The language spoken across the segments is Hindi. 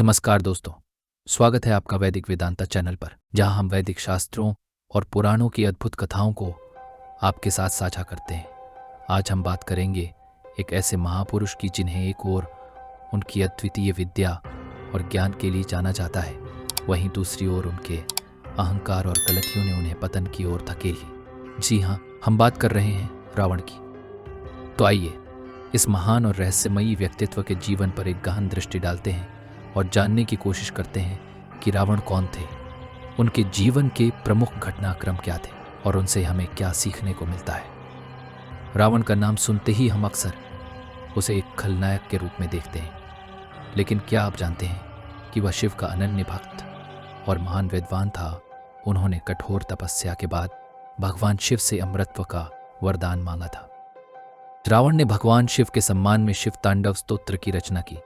नमस्कार दोस्तों, स्वागत है आपका वैदिक वेदांता चैनल पर, जहां हम वैदिक शास्त्रों और पुराणों की अद्भुत कथाओं को आपके साथ साझा करते हैं। आज हम बात करेंगे एक ऐसे महापुरुष की जिन्हें एक ओर उनकी अद्वितीय विद्या और ज्ञान के लिए जाना जाता है, वहीं दूसरी ओर उनके अहंकार और गलतियों ने उन्हें पतन की ओर धकेली। जी हाँ, हम बात कर रहे हैं रावण की। तो आइए इस महान और रहस्यमयी व्यक्तित्व के जीवन पर एक गहन दृष्टि डालते हैं और जानने की कोशिश करते हैं कि रावण कौन थे, उनके जीवन के प्रमुख घटनाक्रम क्या थे और उनसे हमें क्या सीखने को मिलता है। रावण का नाम सुनते ही हम अक्सर उसे एक खलनायक के रूप में देखते हैं, लेकिन क्या आप जानते हैं कि वह शिव का अनन्य भक्त और महान विद्वान था। उन्होंने कठोर तपस्या के बाद भगवान शिव से अमृतत्व का वरदान मांगा था। रावण ने भगवान शिव के सम्मान में शिव तांडव स्तोत्र की रचना की,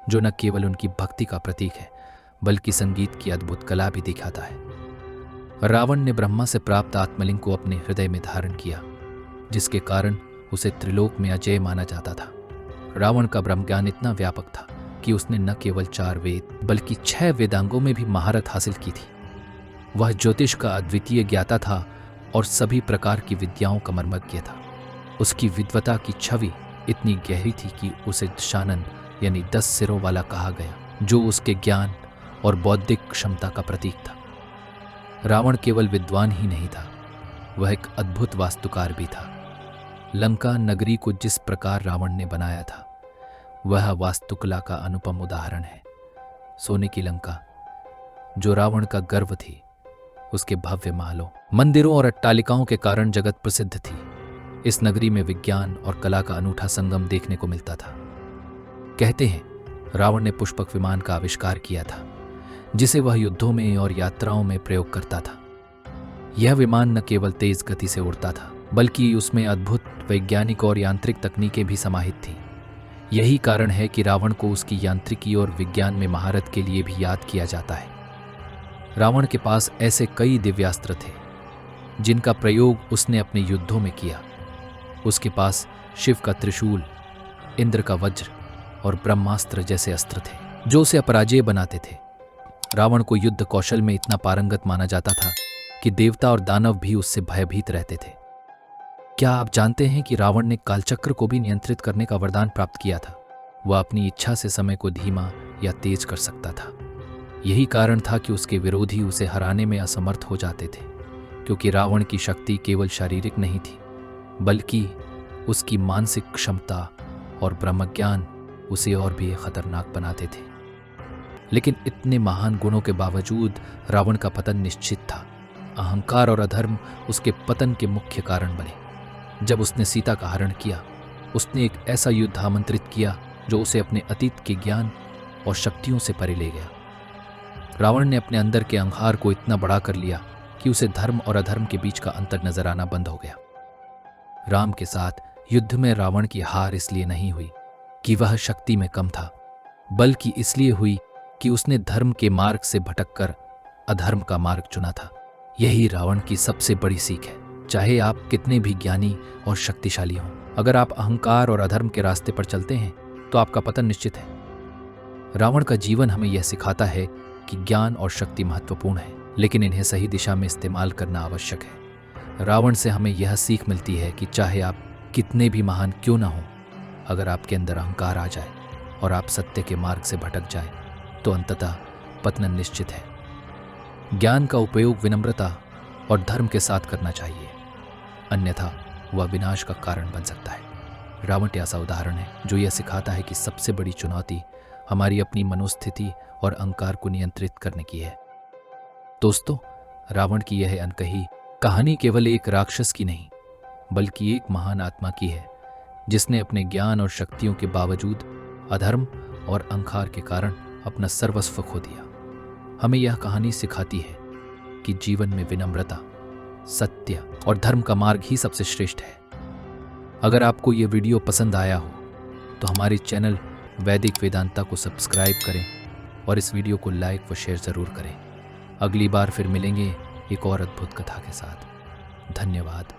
जो न केवल उनकी भक्ति का प्रतीक है बल्कि संगीत की अद्भुत कला भी दिखाता है। रावण ने ब्रह्मा से प्राप्त आत्मलिंग को अपने हृदय में धारण किया, जिसके कारण उसे त्रिलोक में अजेय माना जाता था। रावण का ब्रह्म ज्ञान इतना व्यापक था कि उसने न केवल 4 वेद बल्कि 6 वेदांगों में भी महारत हासिल की थी। वह ज्योतिष का अद्वितीय ज्ञाता था और सभी प्रकार की विद्याओं का मर्मज्ञ था। उसकी विद्वता की छवि इतनी गहरी थी कि उसे दशानन यानी 10 सिरों वाला कहा गया, जो उसके ज्ञान और बौद्धिक क्षमता का प्रतीक था। रावण केवल विद्वान ही नहीं था, वह एक अद्भुत वास्तुकार भी था। लंका नगरी को जिस प्रकार रावण ने बनाया था, वह वास्तुकला का अनुपम उदाहरण है। सोने की लंका, जो रावण का गर्व थी, उसके भव्य महलों, मंदिरों और अट्टालिकाओं के कारण जगत प्रसिद्ध थी। इस नगरी में विज्ञान और कला का अनूठा संगम देखने को मिलता था। कहते हैं रावण ने पुष्पक विमान का आविष्कार किया था, जिसे वह युद्धों में और यात्राओं में प्रयोग करता था। यह विमान न केवल तेज गति से उड़ता था, बल्कि उसमें अद्भुत वैज्ञानिक और यांत्रिक तकनीकें भी समाहित थीं। यही कारण है कि रावण को उसकी यांत्रिकी और विज्ञान में महारत के लिए भी याद किया जाता है। रावण के पास ऐसे कई दिव्यास्त्र थे, जिनका प्रयोग उसने अपने युद्धों में किया। उसके पास शिव का त्रिशूल, इंद्र का वज्र और ब्रह्मास्त्र जैसे अस्त्र थे, जो उसे अपराजेय बनाते थे। रावण को युद्ध कौशल में इतना पारंगत माना जाता था कि देवता और दानव भी उससे भयभीत रहते थे। क्या आप जानते हैं कि रावण ने कालचक्र को भी नियंत्रित करने का वरदान प्राप्त किया था? वह अपनी इच्छा से समय को धीमा या तेज कर सकता था। यही कारण था कि उसके विरोधी उसे हराने में असमर्थ हो जाते थे, क्योंकि रावण की शक्ति केवल शारीरिक नहीं थी, बल्कि उसकी मानसिक क्षमता और ब्रह्मज्ञान उसे और भी खतरनाक बनाते थे। लेकिन इतने महान गुणों के बावजूद रावण का पतन निश्चित था। अहंकार और अधर्म उसके पतन के मुख्य कारण बने। जब उसने सीता का हरण किया, उसने एक ऐसा युद्ध आमंत्रित किया जो उसे अपने अतीत के ज्ञान और शक्तियों से परे ले गया। रावण ने अपने अंदर के अहंकार को इतना बड़ा कर लिया कि उसे धर्म और अधर्म के बीच का अंतर नजर आना बंद हो गया। राम के साथ युद्ध में रावण की हार इसलिए नहीं हुई कि वह शक्ति में कम था, बल्कि इसलिए हुई कि उसने धर्म के मार्ग से भटककर अधर्म का मार्ग चुना था। यही रावण की सबसे बड़ी सीख है। चाहे आप कितने भी ज्ञानी और शक्तिशाली हों, अगर आप अहंकार और अधर्म के रास्ते पर चलते हैं तो आपका पतन निश्चित है। रावण का जीवन हमें यह सिखाता है कि ज्ञान और शक्ति महत्वपूर्ण है, लेकिन इन्हें सही दिशा में इस्तेमाल करना आवश्यक है। रावण से हमें यह सीख मिलती है कि चाहे आप कितने भी महान क्यों ना हो, अगर आपके अंदर अहंकार आ जाए और आप सत्य के मार्ग से भटक जाए तो अंततः पतन निश्चित है। ज्ञान का उपयोग विनम्रता और धर्म के साथ करना चाहिए, अन्यथा वह विनाश का कारण बन सकता है। रावण ऐसा उदाहरण है जो यह सिखाता है कि सबसे बड़ी चुनौती हमारी अपनी मनोस्थिति और अहंकार को नियंत्रित करने की है। दोस्तों, रावण की यह अनकही कहानी केवल एक राक्षस की नहीं, बल्कि एक महान आत्मा की है, जिसने अपने ज्ञान और शक्तियों के बावजूद अधर्म और अहंकार के कारण अपना सर्वस्व खो दिया। हमें यह कहानी सिखाती है कि जीवन में विनम्रता, सत्य और धर्म का मार्ग ही सबसे श्रेष्ठ है। अगर आपको यह वीडियो पसंद आया हो तो हमारे चैनल वैदिक वेदांता को सब्सक्राइब करें और इस वीडियो को लाइक व शेयर जरूर करें। अगली बार फिर मिलेंगे एक और अद्भुत कथा के साथ। धन्यवाद।